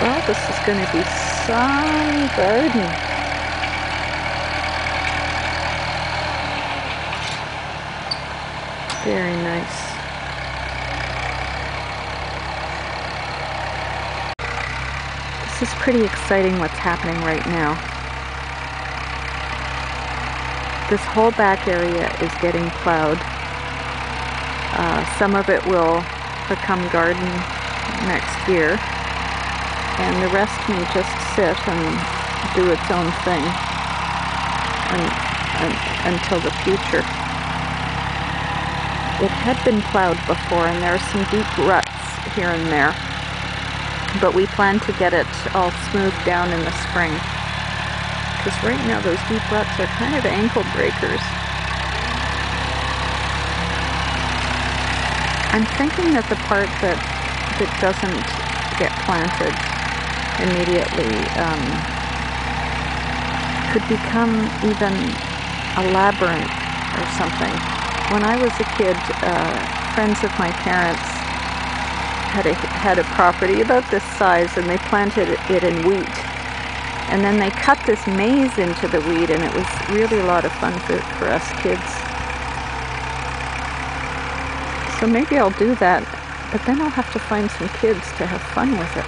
Well, this is going to be some garden. Very nice. This is pretty exciting what's happening right now. This whole back area is getting plowed. Some of it will become garden next year, and the rest may just sit and do its own thing until the future. It had been plowed before, and there are some deep ruts here and there, but we plan to get it all smoothed down in the spring, because right now those deep ruts are kind of ankle breakers. I'm thinking that the part that doesn't get planted immediately could become even a labyrinth or something. When I was a kid, friends of my parents had a property about this size, and they planted it in wheat. And then they cut this maze into the wheat, and it was really a lot of fun for us kids. So maybe I'll do that, but then I'll have to find some kids to have fun with it.